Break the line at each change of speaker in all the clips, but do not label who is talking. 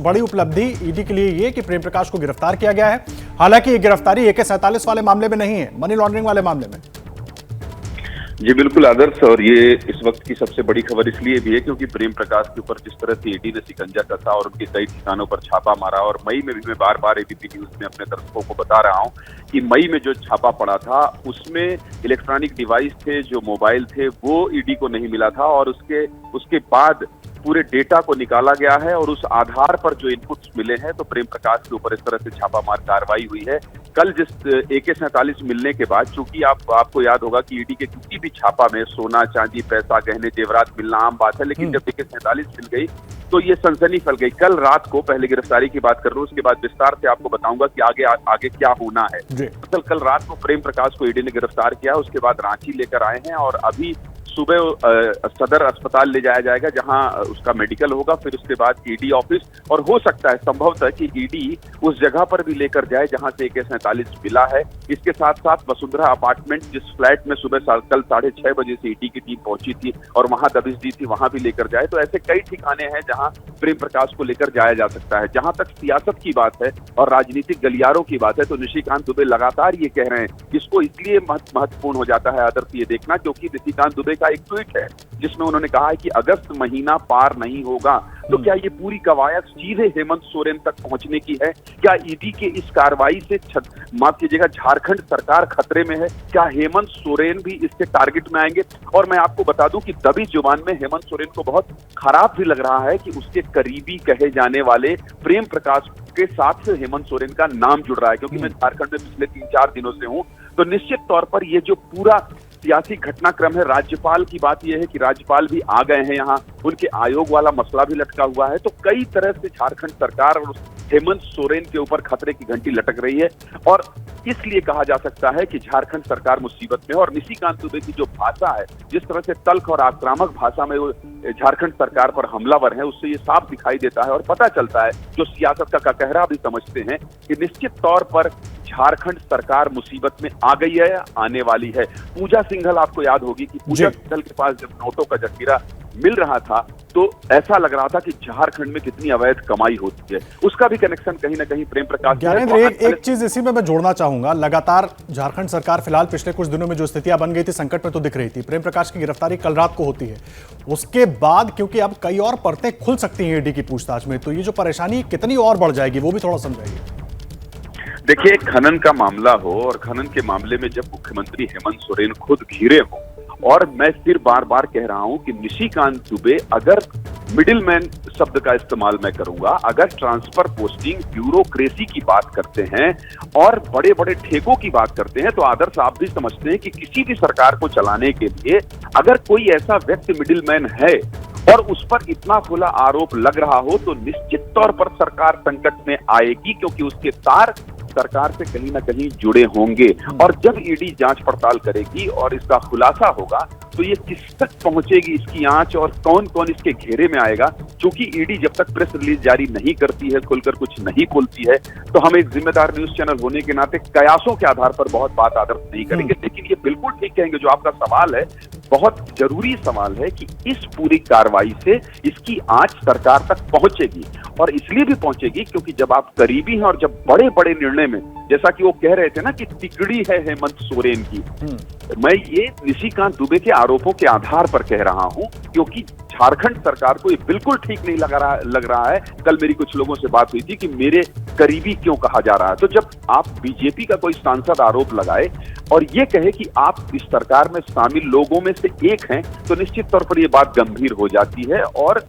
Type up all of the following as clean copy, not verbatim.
बड़ी उपलब्धि ईडी के लिए ये कि प्रेम प्रकाश को गिरफ्तार किया गया है। हालांकि ये गिरफ्तारी AK-47 वाले मामले में नहीं है, मनी लॉन्ड्रिंग वाले मामले में।
जी बिल्कुल आदर्श, और ये इस वक्त की सबसे बड़ी खबर इसलिए भी है क्योंकि प्रेम प्रकाश के ऊपर जिस तरह से ईडी ने शिकंजा कसा और उनके कई ठिकानों पर छापा मारा, और मई में भी मैं बार बार एबीपी न्यूज में अपने दर्शकों को बता रहा हूं कि मई में जो छापा पड़ा था उसमें इलेक्ट्रॉनिक डिवाइस थे, जो मोबाइल थे, वो ईडी को नहीं मिला था, और उसके बाद पूरे डेटा को निकाला गया है और उस आधार पर जो इनपुट्स मिले हैं तो प्रेम प्रकाश के ऊपर इस तरह से छापामार कार्रवाई हुई है। कल जिस AK-47 मिलने के बाद, चूंकि आपको याद होगा कि ईडी के किसी भी छापा में सोना चांदी पैसा गहने जेवरात मिलना आम बात है, लेकिन जब AK-47 मिल गई तो ये सनसनी फैल गई। कल रात को, पहले गिरफ्तारी की बात कर रहा हूं, उसके बाद विस्तार से आपको बताऊंगा कि आगे क्या होना है। कल रात को प्रेम प्रकाश को ईडी ने गिरफ्तार किया, उसके बाद रांची लेकर आए हैं और अभी सुबह सदर अस्पताल ले जाया जाएगा जहां उसका मेडिकल होगा, फिर उसके बाद ईडी ऑफिस, और हो सकता है संभवतः कि ईडी उस जगह पर भी लेकर जाए जहां से AK-47 मिला है। इसके साथ साथ वसुंधरा अपार्टमेंट, जिस फ्लैट में सुबह कल 6:30 बजे से ईडी की टीम पहुंची थी और वहां दबिश दी थी, वहां भी लेकर जाए। तो ऐसे कई ठिकाने हैं जहां प्रेम प्रकाश को लेकर जाया जा सकता है। जहां तक सियासत की बात है और राजनीतिक गलियारों की बात है तो निशिकांत दुबे लगातार ये कह रहे हैं, इसको इसलिए महत्वपूर्ण हो जाता है आदर्श ये देखना क्योंकि निशिकांत दुबे का एक ट्वीट है जिसमें उन्होंने कहा है कि अगस्त महीना पार नहीं होगा तो क्या ये पूरी कवायद सीधे हेमंत सोरेन तक पहुंचने की है? क्या ईडी के इस कार्रवाई से माफ कीजिएगा झारखंड सरकार खतरे में है? क्या हेमंत सोरेन भी इससे टारगेट में आएंगे? और मैं आपको बता दूं कि दबिश जुबान में हेमंत सोरेन को बहुत खराब भी लग रहा है कि उसके करीबी कहे जाने वाले प्रेम प्रकाश के साथ हेमंत सोरेन का नाम जुड़ रहा है। क्योंकि मैं झारखंड में पिछले 3-4 दिनों से हूं तो निश्चित तौर पर ये जो पूरा सियासी घटनाक्रम है, राज्यपाल की बात यह है कि राज्यपाल भी आ गए हैं यहाँ, उनके आयोग वाला मसला भी लटका हुआ है, तो कई तरह से झारखंड सरकार और हेमंत सोरेन के ऊपर खतरे की घंटी लटक रही है। और इसलिए कहा जा सकता है कि झारखंड सरकार मुसीबत में है। और निशिकांत दुबे की जो भाषा है, जिस तरह से तल्ख और आक्रामक भाषा में वो झारखंड सरकार पर हमलावर है, उससे ये साफ दिखाई देता है और पता चलता है, जो सियासत का कहरा भी समझते हैं, कि निश्चित तौर पर झारखंड सरकार मुसीबत में आ गई है, आने वाली है। पूजा सिंघल, आपको याद होगी कि पूजा सिंघल के पास जब नोटों का जखीरा मिल रहा था तो ऐसा लग रहा था कि झारखंड में कितनी अवैध कमाई होती है, उसका भी कनेक्शन कहीं ना कहीं प्रेम प्रकाश।
ज्ञानेंद्र, एक चीज इसी में मैं जोड़ना चाहूंगा, लगातार झारखंड सरकार फिलहाल पिछले कुछ दिनों में जो स्थितियां बन गई थी, संकट में तो दिख रही थी। प्रेम प्रकाश की गिरफ्तारी कल रात को होती है, उसके बाद क्योंकि अब कई और परतें खुल सकती हैं ईडी की पूछताछ में, तो ये जो परेशानी कितनी और बढ़ जाएगी वो भी थोड़ा समझाइए।
देखिए, खनन का मामला हो और खनन के मामले में जब मुख्यमंत्री हेमंत सोरेन खुद घिरे हो, और मैं फिर बार बार कह रहा हूं कि निशिकांत दुबे, अगर मिडिलमैन शब्द का इस्तेमाल मैं करूंगा, अगर ट्रांसफर पोस्टिंग ब्यूरोक्रेसी की बात करते हैं और बड़े बड़े ठेकों की बात करते हैं, तो आदर्श आप भी समझते हैं कि किसी भी सरकार को चलाने के लिए अगर कोई ऐसा व्यक्ति मिडिलमैन है और उस पर इतना खुला आरोप लग रहा हो तो निश्चित तौर पर सरकार संकट में आएगी, क्योंकि उसके तार सरकार से कहीं ना कहीं जुड़े होंगे। और जब ईडी जांच पड़ताल करेगी और इसका खुलासा होगा तो ये किस तक पहुंचेगी इसकी आंच, और कौन कौन इसके घेरे में आएगा। क्योंकि ईडी जब तक प्रेस रिलीज जारी नहीं करती है, खुलकर कुछ नहीं खोलती है, तो हम एक जिम्मेदार न्यूज चैनल होने के नाते कयासों के आधार पर बहुत बात आदर्श नहीं करेंगे। लेकिन ये बिल्कुल ठीक कहेंगे, जो आपका सवाल है बहुत जरूरी सवाल है कि इस पूरी कार्रवाई से इसकी आंच सरकार तक पहुंचेगी, और इसलिए भी पहुंचेगी क्योंकि जब आप करीबी हैं और जब बड़े बड़े निर्णय में, जैसा कि वो कह रहे थे ना कि तिकड़ी है हेमंत सोरेन की, मैं ये निशिकांत दुबे के आरोपों के आधार पर कह रहा हूं, क्योंकि झारखंड सरकार को ये बिल्कुल ठीक नहीं लग रहा है। कल मेरी कुछ लोगों से बात हुई थी कि मेरे करीबी क्यों कहा जा रहा है। तो जब आप बीजेपी का कोई सांसद आरोप लगाए और ये कहे कि आप इस सरकार में शामिल लोगों में से एक हैं, तो निश्चित तौर पर ये बात गंभीर हो जाती है। और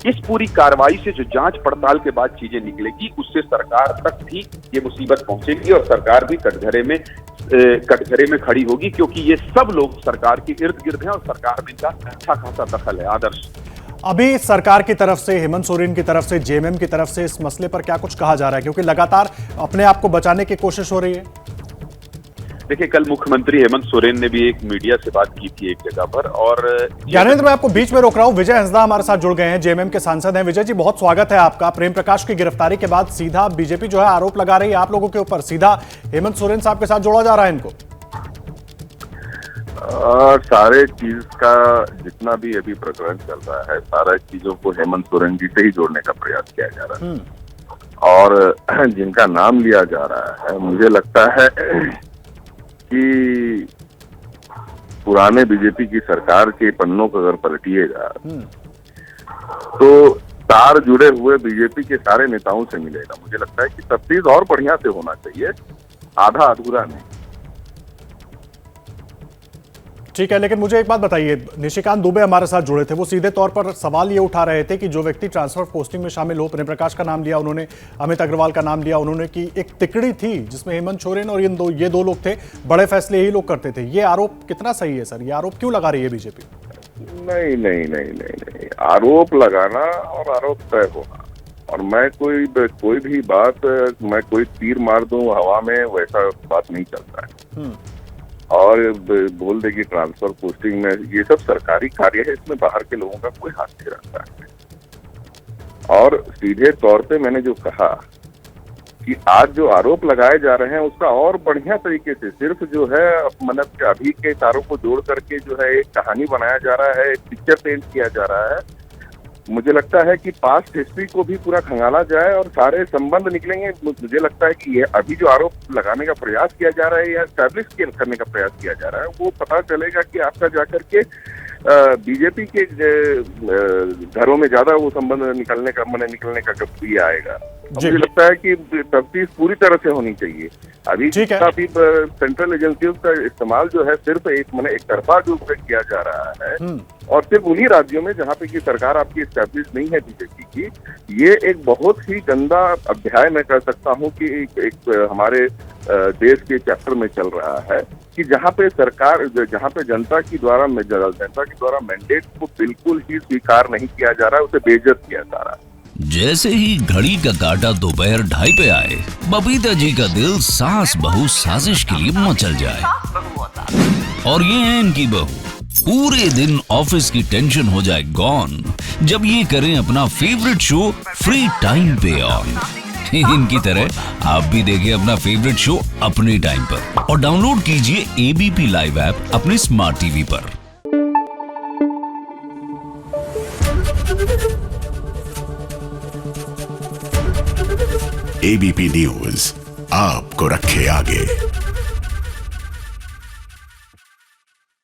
इस पूरी कार्रवाई से जो जांच पड़ताल के बाद चीजें निकलेगी, उससे सरकार तक भी ये मुसीबत पहुंचेगी और सरकार भी कटघरे में खड़ी होगी, क्योंकि ये सब लोग सरकार के इर्द गिर्द हैं और सरकार में इनका अच्छा खासा दखल है। आदर्श,
अभी सरकार की तरफ से, हेमंत सोरेन की तरफ से, जेएमएम की तरफ से इस मसले पर क्या कुछ कहा जा रहा है, क्योंकि लगातार अपने आप को बचाने की कोशिश हो रही है?
देखिए, कल मुख्यमंत्री हेमंत सोरेन ने भी एक मीडिया से बात की थी एक जगह पर। और
ज्ञानेंद्र, मैं आपको बीच में रोक रहा हूं, विजय हंसदा हमारे साथ जुड़ गए हैं, जेएमएम के सांसद हैं। विजय जी, बहुत स्वागत है आपका। प्रेम प्रकाश की गिरफ्तारी के बाद सीधा बीजेपी जो है आरोप लगा रही है आप लोगों के ऊपर, सीधा हेमंत सोरेन साहब के साथ जोड़ा जा रहा है इनको।
सारे चीज का जितना भी अभी प्रकरण चल रहा है, सारा चीजों को हेमंत सोरेन जी से ही जोड़ने का प्रयास किया जा रहा है। और जिनका नाम लिया जा रहा है, मुझे लगता है कि पुराने बीजेपी की सरकार के पन्नों को अगर पलटिएगा तो तार जुड़े हुए बीजेपी के सारे नेताओं से मिलेगा। मुझे लगता है कि तफ्तीश और बढ़िया से होना चाहिए, आधा अधूरा नहीं।
ठीक है, लेकिन मुझे एक बात बताइए, निशिकांत दुबे हमारे साथ जुड़े थे, वो सीधे तौर पर सवाल ये उठा रहे थे कि जो व्यक्ति ट्रांसफर पोस्टिंग में शामिल हो, प्रेम प्रकाश का नाम लिया उन्होंने, अमित अग्रवाल का नाम लिया उन्होंने, कि एक तिकड़ी थी जिसमें हेमंत सोरेन और ये दो लोग थे, बड़े फैसले यही लोग करते थे। ये आरोप कितना सही है सर? ये आरोप क्यों लगा रही है बीजेपी?
नहीं, आरोप लगाना और आरोप तय होना, और मैं कोई भी बात, मैं कोई तीर मार दूं हवा में, वैसा बात नहीं चलता है। और बोल दे कि ट्रांसफर पोस्टिंग में, ये सब सरकारी कार्य है, इसमें बाहर के लोगों का कोई हाथ नहीं रहता है। और सीधे तौर पे मैंने जो कहा कि आज जो आरोप लगाए जा रहे हैं उसका और बढ़िया तरीके से, सिर्फ जो है मतलब अभी के तारों को जोड़ करके जो है एक कहानी बनाया जा रहा है, एक पिक्चर पेंट किया जा रहा है। मुझे लगता है कि पास्ट हिस्ट्री को भी पूरा खंगाला जाए और सारे संबंध निकलेंगे। मुझे लगता है कि ये अभी जो आरोप लगाने का प्रयास किया जा रहा है या एस्टैब्लिश करने का प्रयास किया जा रहा है, वो पता चलेगा कि आपका जाकर के बीजेपी के घरों में ज्यादा वो संबंध निकलने का कब भी आएगा। मुझे लगता है कि तफ्तीश पूरी तरह से होनी चाहिए। अभी सेंट्रल एजेंसियों का इस्तेमाल जो है सिर्फ एक तरफा जो किया जा रहा है, और सिर्फ उन्हीं राज्यों में जहाँ पे की सरकार आपकी एस्टैब्लिश नहीं है बीजेपी की। ये एक बहुत ही गंदा अध्याय मैं कह सकता हूँ कि एक हमारे देश के चैप्टर में चल रहा है कि जहाँ पे जनता के द्वारा मैंडेट को बिल्कुल ही स्वीकार नहीं किया जा रहा है, उसे बेइज्जत किया जा रहा है।
जैसे ही घड़ी का काटा दोपहर 2:30 पे आए, बबीता जी का दिल सास बहू साजिश के लिए मचल जाए। और ये है इनकी बहू, पूरे दिन ऑफिस की टेंशन हो जाए गॉन जब ये करें अपना फेवरेट शो फ्री टाइम पे ऑन। इनकी तरह आप भी देखिए अपना फेवरेट शो अपने टाइम पर और डाउनलोड कीजिए एबीपी लाइव ऐप अपने स्मार्ट टीवी पर।
एबीपी न्यूज आपको रखे आगे।